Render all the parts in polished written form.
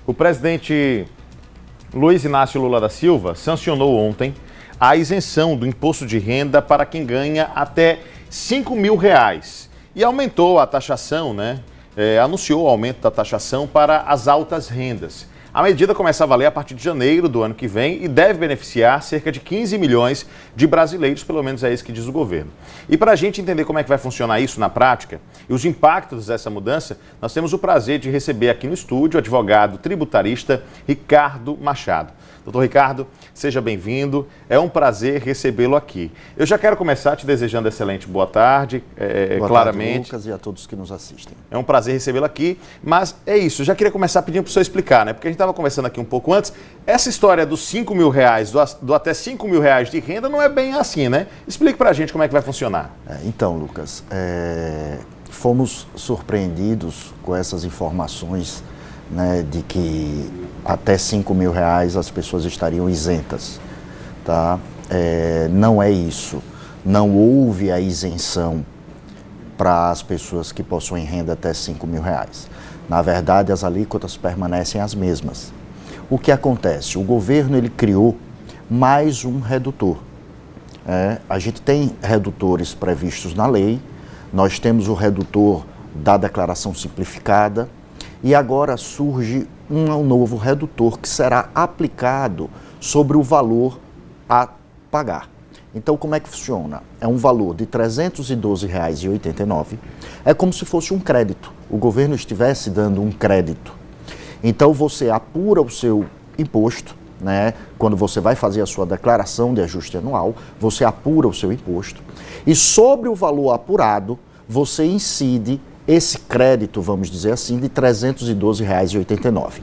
O presidente Luiz Inácio Lula da Silva sancionou ontem a isenção do imposto de renda para quem ganha até R$5.000 e aumentou a taxação, anunciou o aumento da taxação para as altas rendas. A medida começa a valer a partir de janeiro do ano que vem e deve beneficiar cerca de 15 milhões de brasileiros, pelo menos é isso que diz o governo. E para a gente entender como é que vai funcionar isso na prática e os impactos dessa mudança, nós temos o prazer de receber aqui no estúdio o advogado tributarista Ricardo Machado. Doutor Ricardo, seja bem-vindo. É um prazer recebê-lo aqui. Eu já quero começar te desejando excelente boa tarde, boa claramente. Tarde, Lucas, e a todos que nos assistem. É um prazer recebê-lo aqui, mas é isso. Eu já queria começar pedindo para o senhor explicar, Porque a gente estava conversando aqui um pouco antes. Essa história dos R$5.000, do até R$5.000 de renda, não é bem assim, Explique para a gente como é que vai funcionar. Então, Lucas, fomos surpreendidos com essas informações, de que até R$5.000 as pessoas estariam isentas, tá? Não é isso. Não houve a isenção para as pessoas que possuem renda até R$5.000. Na verdade, as alíquotas permanecem as mesmas. O que acontece? O governo ele criou mais um redutor. A gente tem redutores previstos na lei, nós temos o redutor da declaração simplificada e agora surge um novo redutor que será aplicado sobre o valor a pagar. Então, como é que funciona? É um valor de R$ 312,89. É como se fosse um crédito. O governo estivesse dando um crédito. Então, você apura o seu imposto, Quando você vai fazer a sua declaração de ajuste anual, você apura o seu imposto. E sobre o valor apurado, você incide esse crédito, vamos dizer assim, de R$ 312,89.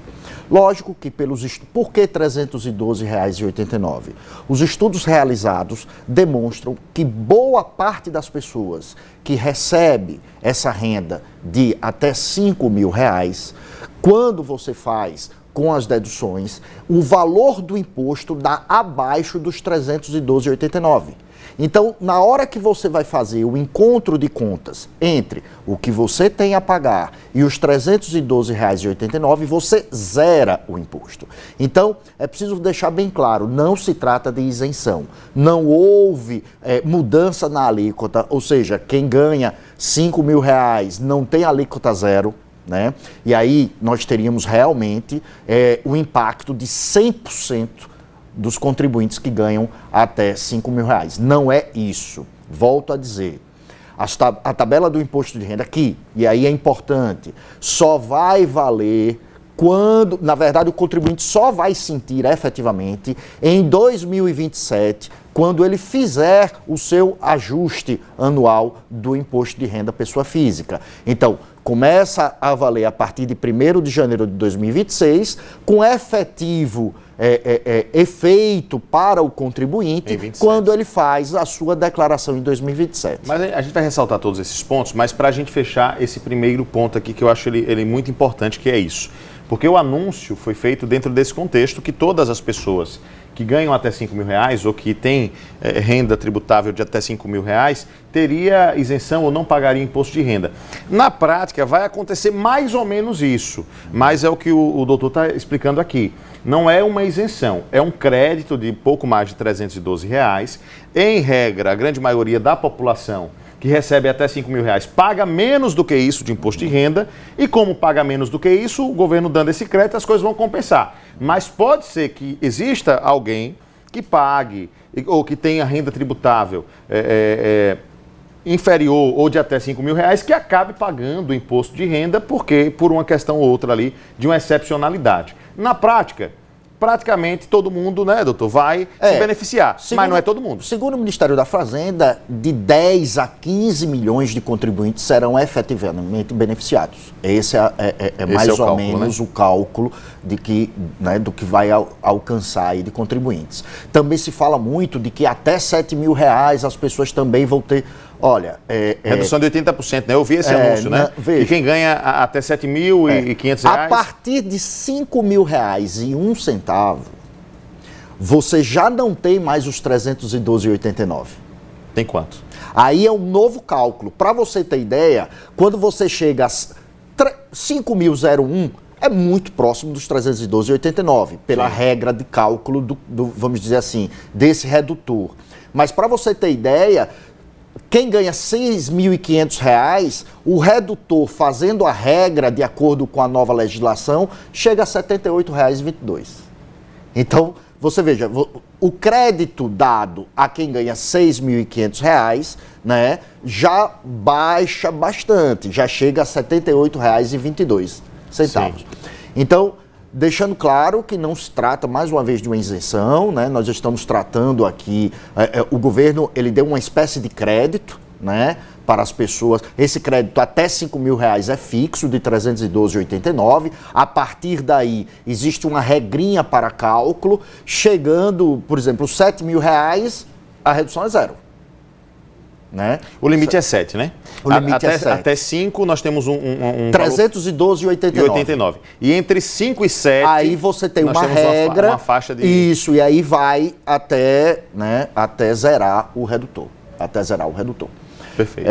Lógico que por que R$ 312,89? Os estudos realizados demonstram que boa parte das pessoas que recebe essa renda de até R$5.000, quando você faz com as deduções, o valor do imposto dá abaixo dos R$ 312,89. Então, na hora que você vai fazer o encontro de contas entre o que você tem a pagar e os R$ 312,89, você zera o imposto. Então, é preciso deixar bem claro, não se trata de isenção. Não houve mudança na alíquota, ou seja, quem ganha R$5.000 não tem alíquota zero, E aí nós teríamos realmente o impacto de 100% dos contribuintes que ganham até R$5.000. Não é isso. Volto a dizer, a tabela do imposto de renda aqui, e aí é importante, só vai valer quando, na verdade, o contribuinte só vai sentir efetivamente em 2027, quando ele fizer o seu ajuste anual do imposto de renda pessoa física. Então, começa a valer a partir de 1º de janeiro de 2026, com efetivo efeito para o contribuinte quando ele faz a sua declaração em 2027. Mas a gente vai ressaltar todos esses pontos, mas para a gente fechar esse primeiro ponto aqui, que eu acho ele muito importante, que é isso. Porque o anúncio foi feito dentro desse contexto que todas as pessoas que ganham até R$5.000 ou que têm renda tributável de até R$5.000 teria isenção ou não pagaria imposto de renda. Na prática vai acontecer mais ou menos isso, mas é o que o doutor está explicando aqui. Não é uma isenção, é um crédito de pouco mais de R$312. Em regra, a grande maioria da população que recebe até R$5.000 paga menos do que isso de imposto de renda, e como paga menos do que isso, o governo dando esse crédito, as coisas vão compensar. Mas pode ser que exista alguém que pague ou que tenha renda tributável inferior ou de até R$5.000 que acabe pagando o imposto de renda porque por uma questão ou outra ali de uma excepcionalidade. Na prática, praticamente todo mundo, doutor, vai se beneficiar, mas não é todo mundo. Segundo o Ministério da Fazenda, de 10 a 15 milhões de contribuintes serão efetivamente beneficiados. Esse é mais ou menos o cálculo de que, do que vai alcançar aí de contribuintes. Também se fala muito de que até R$7.000 as pessoas também vão ter. Olha, redução de 80%, Eu vi esse anúncio, E quem ganha até R$7.500... A partir de R$5.000,01, você já não tem mais os 312,89. Tem quanto? Aí é um novo cálculo. Para você ter ideia, quando você chega a 5.001, é muito próximo dos 312,89, pela Sim. regra de cálculo vamos dizer assim, desse redutor. Mas para você ter ideia, quem ganha R$ 6.500, o redutor, fazendo a regra de acordo com a nova legislação, chega a R$ 78,22. Então, você veja, o crédito dado a quem ganha R$ 6.500, né, já baixa bastante, já chega a R$ 78,22. Então, deixando claro que não se trata, mais uma vez, de uma isenção, né? Nós estamos tratando aqui, o governo, ele deu uma espécie de crédito, né, para as pessoas. Esse crédito até R$ 5.000 é fixo, de R$ 312,89. A partir daí, existe uma regrinha para cálculo. Chegando, por exemplo, R$ 7.000, a redução é zero. Né? O limite é 7, né? O limite é 7. Até 5 nós temos um 312,89. E entre 5 e 7... Aí você tem uma regra... Uma faixa de... Isso, e aí vai até, né, até zerar o redutor. Perfeito.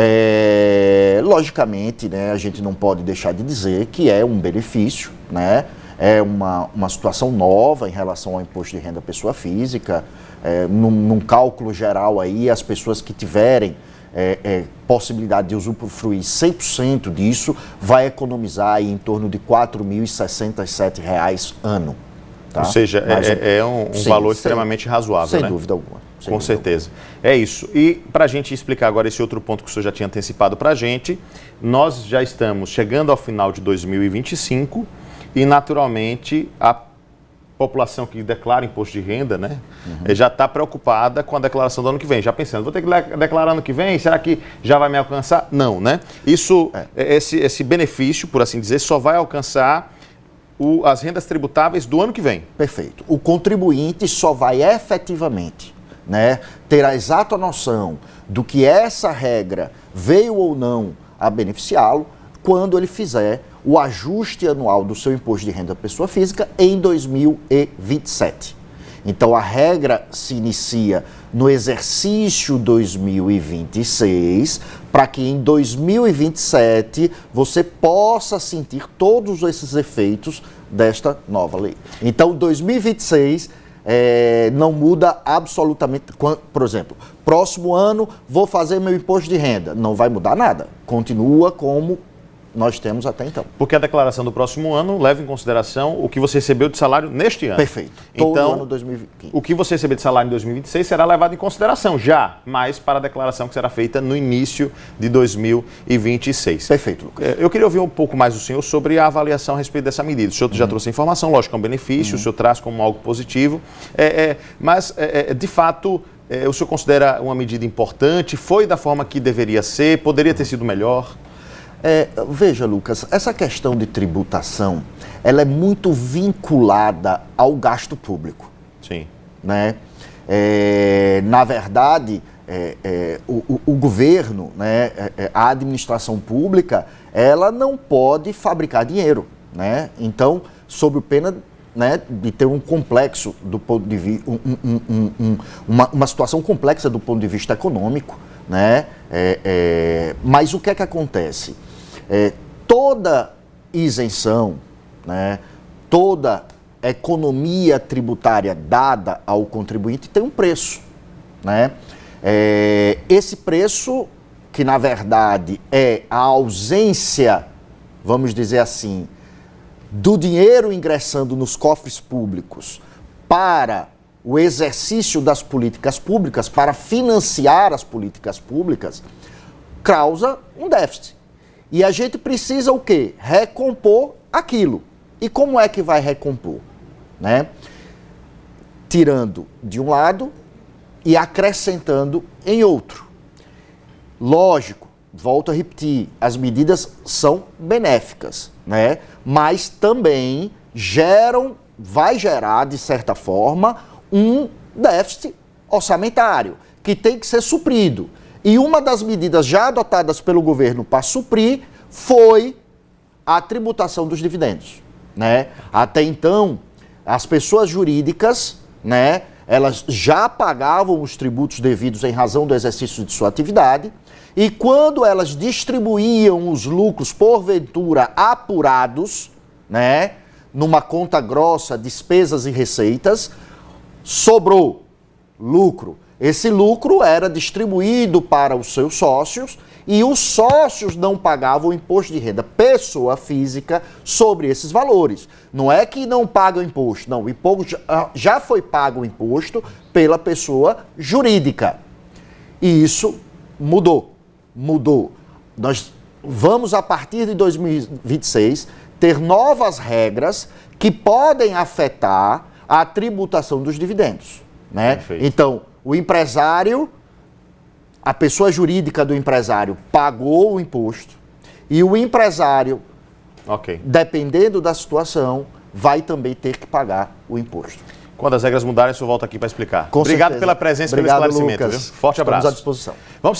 Logicamente, né, a gente não pode deixar de dizer que é um benefício, né? É uma situação nova em relação ao imposto de renda pessoa física. Num cálculo geral aí, as pessoas que tiverem possibilidade de usufruir 100% disso, vai economizar aí em torno de R$ 4.067 ano. Tá? Ou seja, é um valor extremamente razoável, sem né? Dúvida alguma. Com certeza. É isso. E para a gente explicar agora esse outro ponto que o senhor já tinha antecipado para a gente, nós já estamos chegando ao final de 2025 e, naturalmente, a população que declara imposto de renda, né, já está preocupada com a declaração do ano que vem, já pensando, vou ter que declarar ano que vem, será que já vai me alcançar? Não, né? Isso, esse benefício, por assim dizer, só vai alcançar as rendas tributáveis do ano que vem. Perfeito. O contribuinte só vai efetivamente, né, ter a exata noção do que essa regra veio ou não a beneficiá-lo quando ele fizer o ajuste anual do seu imposto de renda pessoa física em 2027. Então, a regra se inicia no exercício 2026, para que em 2027 você possa sentir todos esses efeitos desta nova lei. Então, 2026 não muda absolutamente. Por exemplo, próximo ano vou fazer meu imposto de renda. Não vai mudar nada. Continua como nós temos até então. Porque a declaração do próximo ano leva em consideração o que você recebeu de salário neste ano. Perfeito. Então, todo ano 2015. O que você receber de salário em 2026 será levado em consideração já, mas para a declaração que será feita no início de 2026. Perfeito, Lucas. Eu queria ouvir um pouco mais do senhor sobre a avaliação a respeito dessa medida. O senhor já trouxe a informação, lógico, é um benefício, o senhor traz como algo positivo, mas, de fato, o senhor considera uma medida importante? Foi da forma que deveria ser? Poderia ter sido melhor? Veja, Lucas, essa questão de tributação, ela é muito vinculada ao gasto público. Sim. Né? Na verdade, o governo, né, a administração pública, ela não pode fabricar dinheiro, né? Então, sob pena, né, de ter um complexo do ponto de vista, uma situação complexa do ponto de vista econômico, né? Mas o que é que acontece? Toda isenção, né, toda economia tributária dada ao contribuinte tem um preço, né? Esse preço, que na verdade é a ausência, vamos dizer assim, do dinheiro ingressando nos cofres públicos para o exercício das políticas públicas, para financiar as políticas públicas, causa um déficit. E a gente precisa o quê? Recompor aquilo. E como é que vai recompor? Né? Tirando de um lado e acrescentando em outro. Lógico, volto a repetir, as medidas são benéficas, né? Mas também vai gerar, de certa forma, um déficit orçamentário que tem que ser suprido. E uma das medidas já adotadas pelo governo para suprir foi a tributação dos dividendos, né? Até então, as pessoas jurídicas, né, elas já pagavam os tributos devidos em razão do exercício de sua atividade, e quando elas distribuíam os lucros, porventura apurados, né, numa conta grossa, despesas e receitas, sobrou lucro. Esse lucro era distribuído para os seus sócios e os sócios não pagavam o imposto de renda pessoa física sobre esses valores. Não é que não paga o imposto, não. O imposto já foi pago o imposto pela pessoa jurídica. E isso mudou. Nós vamos, a partir de 2026, ter novas regras que podem afetar a tributação dos dividendos, né? Perfeito. Então, o empresário, a pessoa jurídica do empresário pagou o imposto e o empresário, dependendo da situação, vai também ter que pagar o imposto. Quando as regras mudarem, o senhor volta aqui para explicar. Com Obrigado certeza. pela presença e pelo Obrigado, esclarecimento. Lucas. Viu? Forte abraço. Estamos à disposição. Vamos